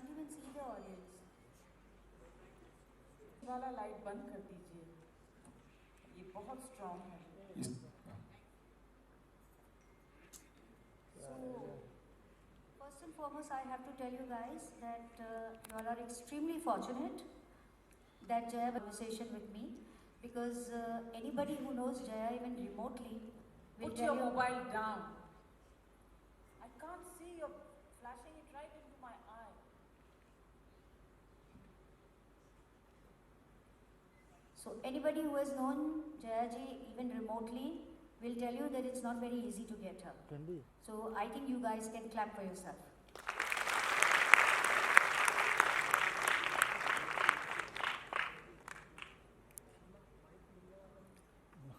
can't even see the audience. वाला light बंद कर दीजिए, ये बहुत स्ट्रॉन्ग है. So, first and foremost, I have to tell you guys that you all are extremely fortunate that Jaya had a conversation with me, because anybody who knows Jaya even remotely will Put tell your you. mobile down. I can't see, you're flashing it right into my eye. So anybody who has known Jaya ji even remotely will tell you that it's not very easy to get her. So I think you guys can clap for yourself.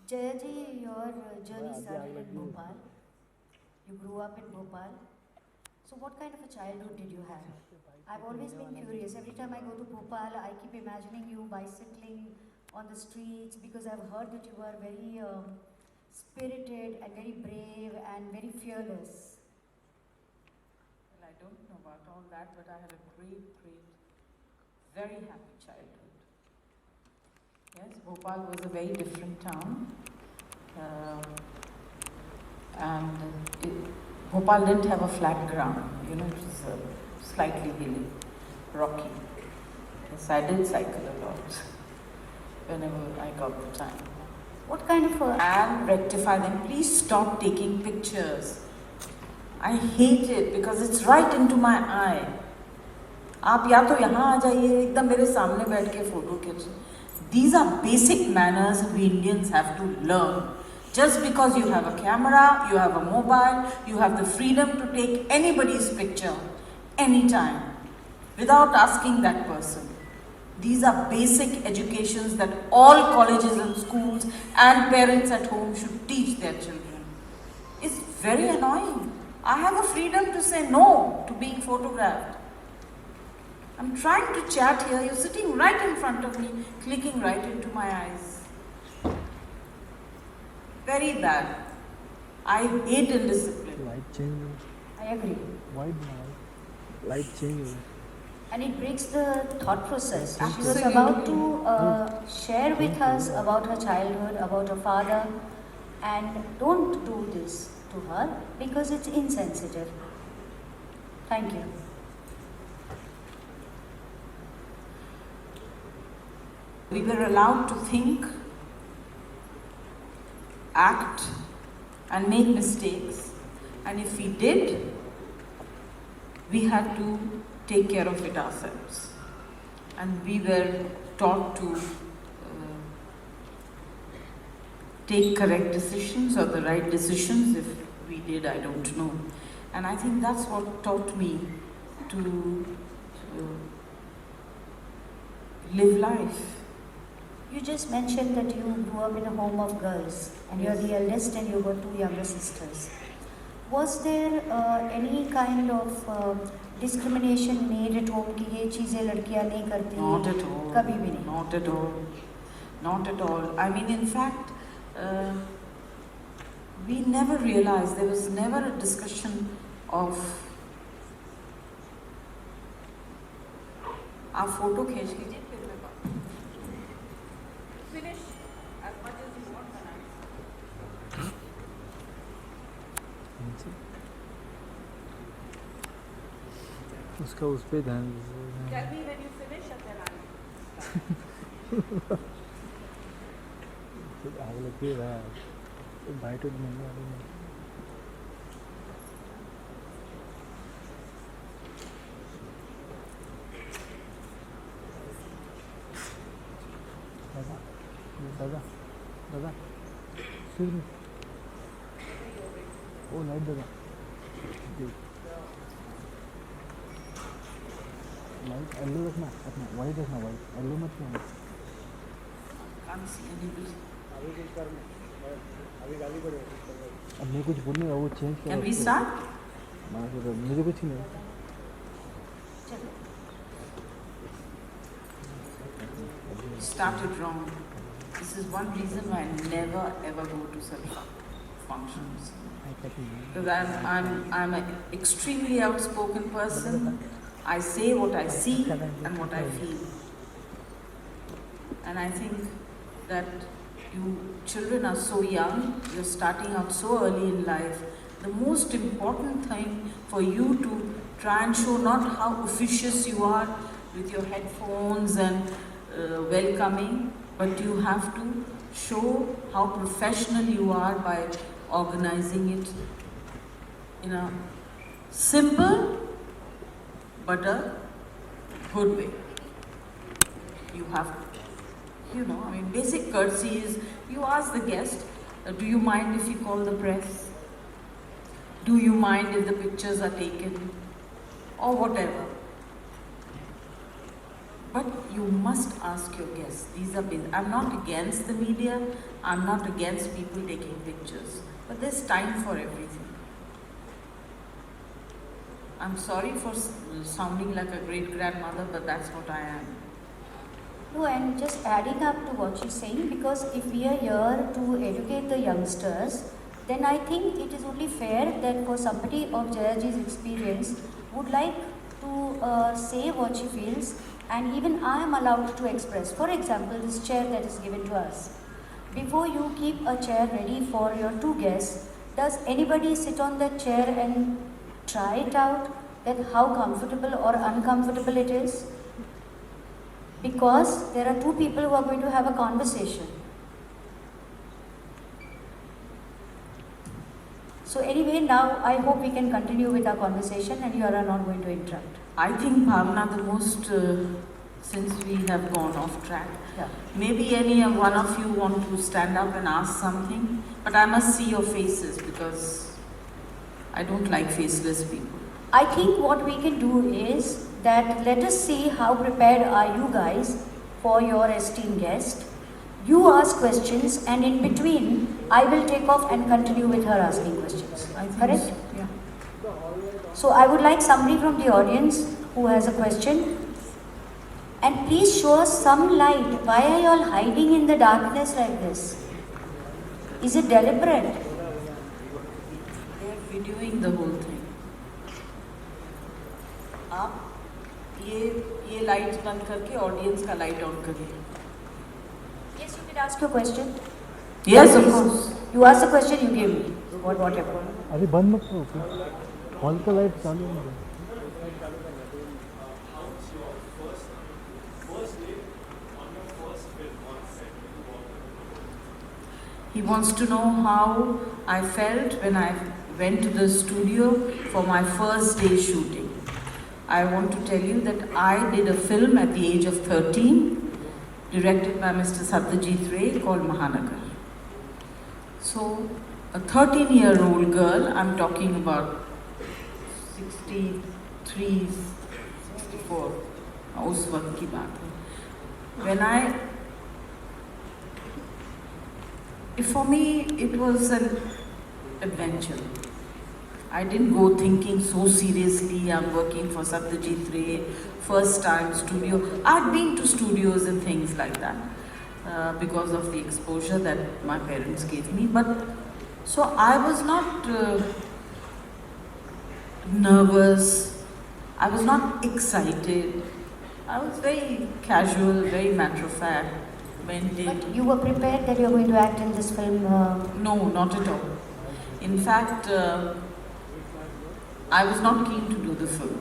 Jaya ji, your journey started in Bhopal. You grew up in Bhopal. So what kind of a childhood did you have? I've always been curious. Every time I go to Bhopal, I keep imagining you bicycling on the streets, because I've heard that you are very spirited and very brave and very fearless. Well, I don't know about all that, but I had a great, very happy childhood. Yes, Bhopal was a very different town. Bhopal didn't have a flat ground, it was slightly hilly, rocky. Yes, I did cycle a lot whenever I got the time. What kind of a... And rectify them. Please stop taking pictures. I hate it because it's right into my eye. आप या तो यहाँ आ जाइए, एकदम मेरे सामने बैठ के photo खींचिए. These are basic manners we Indians have to learn. Just because you have a camera, you have a mobile, you have the freedom to take anybody's picture, anytime, without asking that person. These are basic educations that all colleges and schools and parents at home should teach their children. It's very annoying. I have a freedom to say no to being photographed. I'm trying to chat here, you're sitting right in front of me, clicking right into my eyes. Very bad. I hate indiscipline. Light changes. I agree. Why light changes? And it breaks the thought process. She was Absolutely. about to share with us about her childhood, about her father, and don't do this to her because it's insensitive. Thank you. We were allowed to think, act, and make mistakes. And if we did, we had to take care of it ourselves. And we were taught to take correct decisions or the right decisions. If we did, I don't know. And I think that's what taught me to live life. You just mentioned that you grew up in a home of girls, and you're the eldest and you've got two younger sisters. Was there any kind of discrimination made at home कि ये चीज़ें लड़कियाँ नहीं करती? Not at all. कभी भी नहीं. Not at all. Not at all. I mean, in fact, we never realized, there was never a discussion of our photo खींच लीजिए फिर मैं बात. Finish as much as you want, Manal. उसका उस पे ध्यान Tell me when you finish and then आग लगती है बाइट मिलने वाली नहीं. दादा दादा excuse me. ओ लाइट दादा लाइट येलो रखना अपना वाइट रखना वाइट येलो मत रखना. can't see anybody. अब मैं कुछ बोलने वो चेंज कर. Can we start? मुझे कुछ नहीं. Started wrong. This is one reason why I never ever go to such functions. Because I'm an extremely outspoken person. I say what I see and what I feel. And I think that you children are so young, you're starting out so early in life. The most important thing for you to try and show not how officious you are with your headphones and welcoming, but you have to show how professional you are by organizing it in a simple but a good way. You have, basic courtesy is you ask the guest, do you mind if you call the press? Do you mind if the pictures are taken? Or whatever. But you must ask your guests. I'm not against the media, I'm not against people taking pictures, but there's time for everything. I'm sorry for sounding like a great-grandmother, but that's what I am. No, and just adding up to what she's saying, because if we are here to educate the youngsters, then I think it is only fair that for somebody of Jayaji's experience would like to say what she feels, and even I am allowed to express. For example, this chair that is given to us. Before you keep a chair ready for your two guests, does anybody sit on that chair and try it out, that how comfortable or uncomfortable it is? Because there are two people who are going to have a conversation. So anyway, now I hope we can continue with our conversation and you are not going to interrupt. I think, Bhavna, the most, since we have gone off track, maybe any one of you want to stand up and ask something, but I must see your faces because I don't like faceless people. I think what we can do is that let us see how prepared are you guys for your esteemed guest. You ask questions and in between I will take off and continue with her asking questions. Correct? So, yeah. So I would like somebody from the audience who has a question. And please show us some light. Why are you all hiding in the darkness like this? Is it deliberate? They are videoing the whole thing. आप ये lights बंद करके audience का light on करिए. Yes, you can ask your question. Yes, of course. You ask the question, you give me. Whatever. अभी बंद मत करो, हॉल का लाइट चालू है. He wants to know how I felt when I went to the studio for my first day shooting. I want to tell you that I did a film at the age of 13, directed by Mr. Satyajit Ray, called Mahanagar. So, a 13-year-old girl, I'm talking about 63, 64, उस वक्त की बात है. For me, it was an adventure. I didn't go thinking so seriously, I'm working for Satyajit Ray, first time studio. I'd been to studios and things like that because of the exposure that my parents gave me. But so I was not nervous, I was not excited. I was very casual, very matter of fact. But you were prepared that you were going to act in this film? No, not at all. In fact, I was not keen to do the film.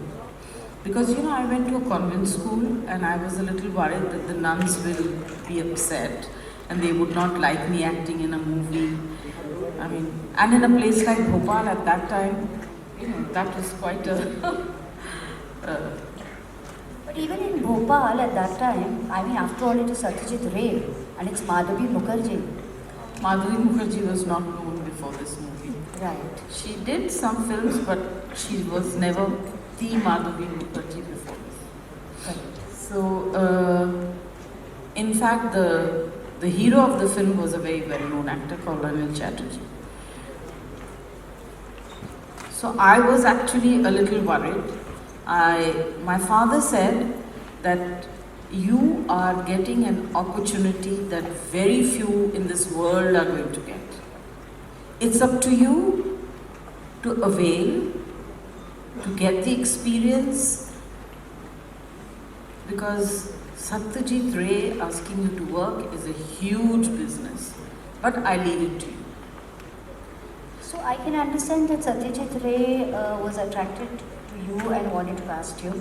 Because, I went to a convent school and I was a little worried that the nuns will be upset and they would not like me acting in a movie. And in a place like Bhopal at that time, that was quite a... But even in Bhopal at that time, after all, it is Satyajit Ray and it's Madhavi Mukherjee. Madhavi Mukherjee was not known before this movie. Right. She did some films, but she was never the Madhavi Mukherjee before this. Correct. So, in fact, the hero of the film was a very well-known actor called Anil Chatterjee. So I was actually a little worried. My father said that you are getting an opportunity that very few in this world are going to get. It's up to you to avail, to get the experience, because Satyajit Ray asking you to work is a huge business, but I leave it to you. So I can understand that Satyajit Ray was attracted to you and wanted to cast you.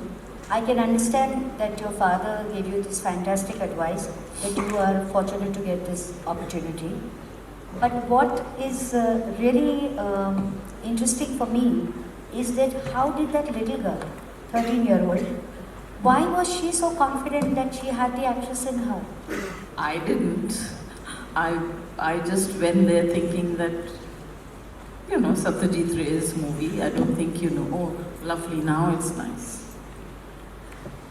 I can understand that your father gave you this fantastic advice, that you are fortunate to get this opportunity. But what is really interesting for me is that how did that little girl, 13-year-old, why was she so confident that she had the actress in her? I didn't. I just went there thinking that, you know, Satyajit Ray's movie. I don't think you know. Oh, lovely, now it's nice.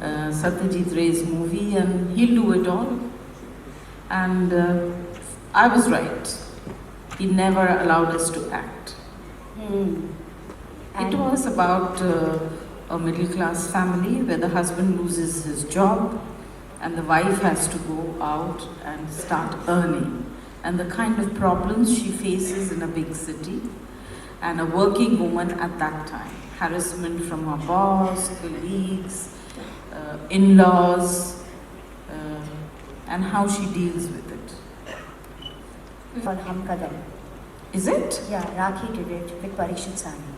Satyajit Ray's movie, and he'll do it all. And I was right. He never allowed us to act. It was about a middle-class family where the husband loses his job and the wife has to go out and start earning, and the kind of problems she faces in a big city, and a working woman at that time. Harassment from her boss, colleagues, in-laws, and how she deals with it. Called Hum Kadam. Is it? Yeah, Rakhi did it with Parikshit Sani.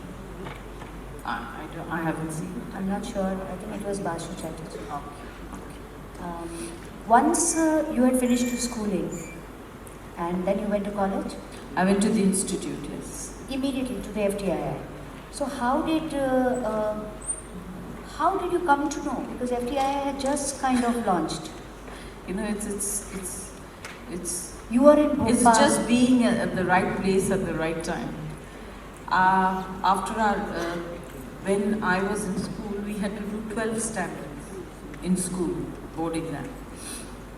I haven't seen it. I'm not sure. I think it was Basu Chatterjee. Okay. Once you had finished your schooling, and then you went to college? I went to the institute, yes. Immediately to the FTII. So how did you come to know? Because FTII had just kind of launched. You know, it's You were in Bhopal. It's just being at the right place at the right time. When I was in school, we had to do 12 standards in school, board exam.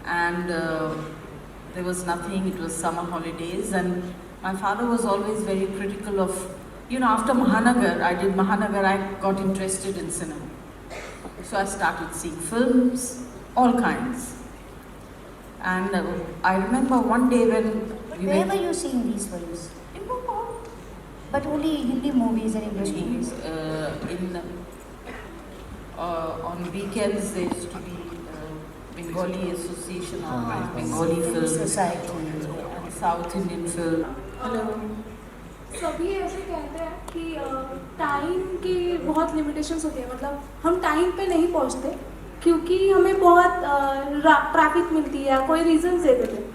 And there was nothing, it was summer holidays, and my father was always very critical of, you know, after Mahanagar, I did Mahanagar, I got interested in cinema. So I started seeing films, all kinds. And I remember one day when we Where were you seeing these films? in Bhopal. But only Hindi movies and English movies. On weekends there used to be Bengali Association organized Bengali Film film Society. and South Indian film. Hello. सभी ऐसे कहते हैं कि time की बहुत limitations होती है, मतलब हम टाइम पे नहीं पहुंचते क्योंकि हमें बहुत ट्रैफिक मिलती है, कोई रीजन दे देते हैं।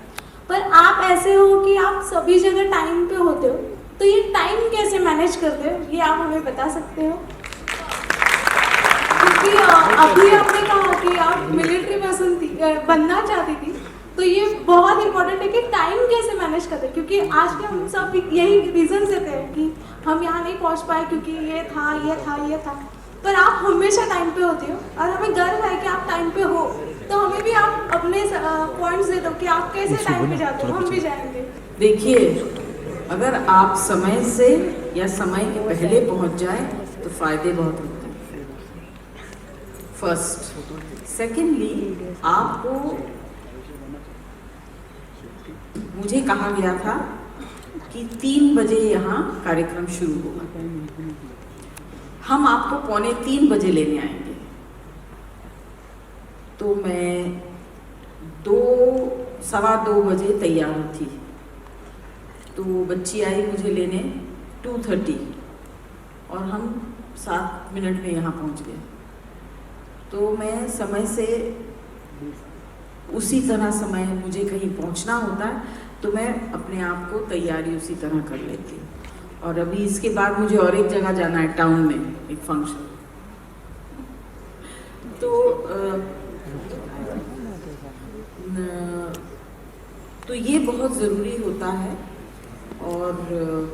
पर आप ऐसे हो कि आप सभी जगह टाइम पे होते हो, तो ये टाइम कैसे मैनेज करते हो, ये आप हमें बता सकते हो? क्योंकि अभी आपने कहा कि आप मिलिट्री पर्सन बनना चाहती थी, तो ये बहुत इंपॉर्टेंट है कि टाइम कैसे मैनेज करते हैं, क्योंकि आज के हम सब यही रीजन देते हैं कि हम यहाँ नहीं पहुँच पाए क्योंकि ये था, पर आप हमेशा टाइम पे होती हो और हमें गर्व है कि आप टाइम पे हो। तो हमें भी आप अपने पॉइंट्स दे दो कि आप कैसे टाइम पे जाते हो, हम भी जाएंगे। देखिए, अगर आप समय से या समय के पहले पहुंच जाए तो फायदे बहुत होते हैं। फर्स्ट, सेकेंडली, आपको मुझे कहा गया था कि 3 बजे यहाँ कार्यक्रम शुरू होगा, हम आपको 2:45 बजे लेने आएंगे। तो मैं 2-2:15 बजे तैयार थी, तो बच्ची आई मुझे लेने 2:30 और हम 7 मिनट में यहाँ पहुँच गए। तो मैं समय से उसी तरह समय मुझे कहीं पहुँचना होता है तो मैं अपने आप को तैयारी उसी तरह कर लेती हूँ। और अभी इसके बाद मुझे और एक जगह जाना है, टाउन में एक फंक्शन। तो ये बहुत ज़रूरी होता है और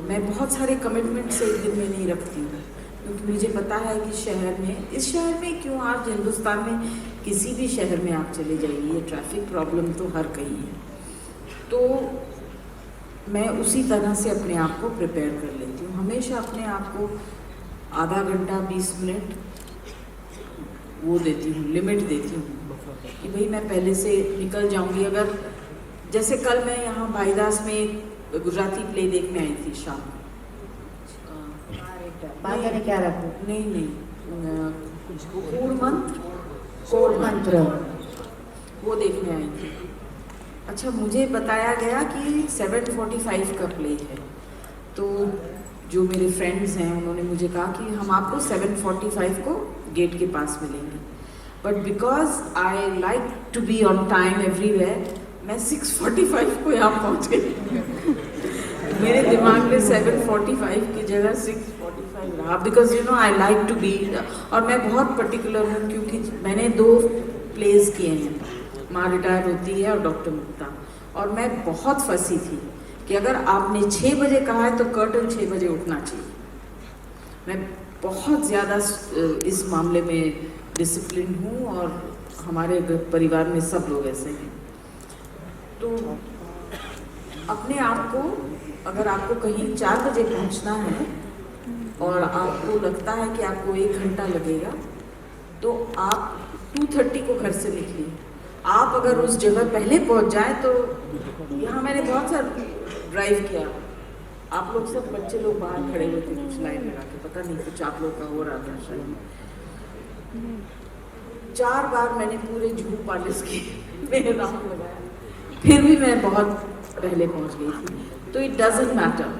मैं बहुत सारे कमिटमेंट्स एक दिन में नहीं रखती हूँ, क्योंकि मुझे पता है कि शहर में, इस शहर में क्यों, आज हिंदुस्तान में किसी भी शहर में आप चले जाइए, ट्रैफिक प्रॉब्लम तो हर कहीं है। तो मैं उसी तरह से अपने आप को प्रिपेयर कर लेती हूँ। हमेशा अपने आप को आधा घंटा 20 मिनट वो देती हूँ, लिमिट देती हूँ कि भाई मैं पहले से निकल जाऊँगी। अगर जैसे कल मैं यहाँ भाईदास में एक गुजराती प्ले देखने आई थी शाम को। बात क्या रखो? नहीं, कूड़ मंत्र कोर मंत्र वो देखने आई थी। अच्छा, मुझे बताया गया कि 7:45 का प्ले है, तो जो मेरे फ्रेंड्स हैं उन्होंने मुझे कहा कि हम आपको 7:45 को गेट के पास मिलेंगे, but because I like to be on time everywhere, मैं 6:45 को यहाँ पहुँच गई। मेरे दिमाग में 7:45 की जगह 6:45 रहा, because you know I like to be, और मैं बहुत पर्टिकुलर हूँ क्योंकि मैंने 2 प्लेस किए हैं, माँ रिटायर होती है और डॉक्टर मुक्ता, और मैं बहुत फंसी थी कि अगर आपने 6 बजे कहा है तो कर्टन 6 बजे उठना चाहिए। मैं बहुत ज़्यादा इस मामले में डिसिप्लिन हूँ और हमारे परिवार में सब लोग ऐसे हैं। तो अपने आप को, अगर आपको कहीं 4 बजे पहुँचना है और आपको लगता है कि आपको 1 घंटा लगेगा, तो आप 2:30 को घर से निकलिए। आप अगर उस जगह पहले पहुँच जाए तो, यहाँ मैंने बहुत सारा ड्राइव किया, आप लोग सब बच्चे लोग बाहर खड़े हुए थे कुछ लाइन लगा के, पता नहीं कुछ आप लोग का हो रहा था शायद। 4 बार मैंने पूरे जुहू पैलेस की मेरे नाम लगाया, फिर भी मैं बहुत पहले पहुंच गई थी। तो it doesn't matter,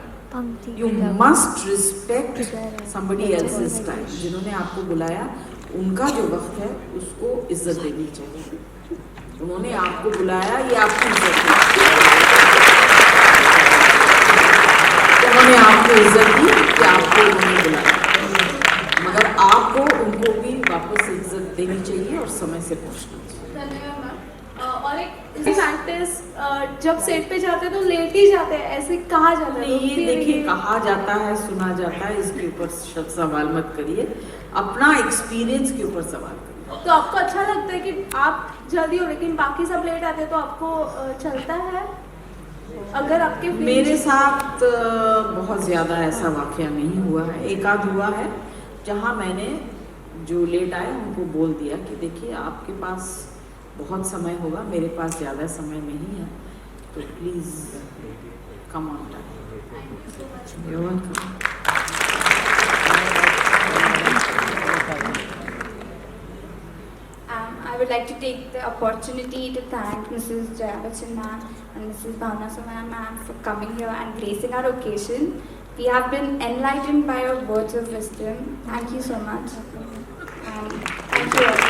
you must respect somebody else's time. जिन्होंने आपको बुलाया उनका जो वक्त है उसको इज्जत देनी चाहिए। उन्होंने आपको बुलाया, ये आपकी इज्जत है। उन्होंने आपको इज्जत दी कि आपको उन्होंने बुलाया, मगर आपको उनको भी वापस इज्जत देनी चाहिए और समय से पहुंचना चाहिए। धन्यवाद मैम। और एक एक्टर्स जब सेट पे जाते हैं तो लेट ही जाते हैं, ऐसे कहा जाता है। नहीं, ये देखिए, कहा जाता है, सुना जाता है, इसके ऊपर सवाल मत करिए, अपना एक्सपीरियंस के ऊपर सवाल करिए। तो आपको अच्छा लगता है कि आप जल्दी हो लेकिन बाकी सब लेट आते हैं, तो आपको चलता है? अगर आपके मेरे साथ बहुत ज़्यादा ऐसा वाकया नहीं हुआ है, एक आध हुआ है जहाँ मैंने जो लेट आए उनको बोल दिया कि देखिए आपके पास बहुत समय होगा, मेरे पास ज़्यादा समय नहीं है, तो please come on time. You are welcome. I would like to take the opportunity to thank Mrs. Jaya Bachchan ma'am and Mrs. Bhavna Soman ma'am for coming here and gracing our occasion. We have been enlightened by your words of wisdom. Thank you so much. Thank you all.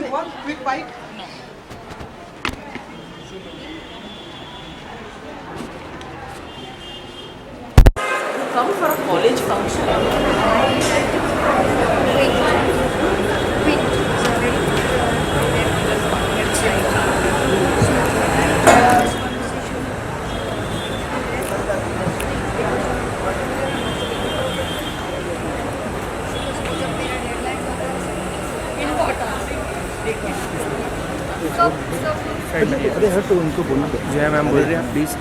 One quick bite. Come for a college function. अरे हट, तो उनको बोलना। जय ma'am बोल रहे हैं, please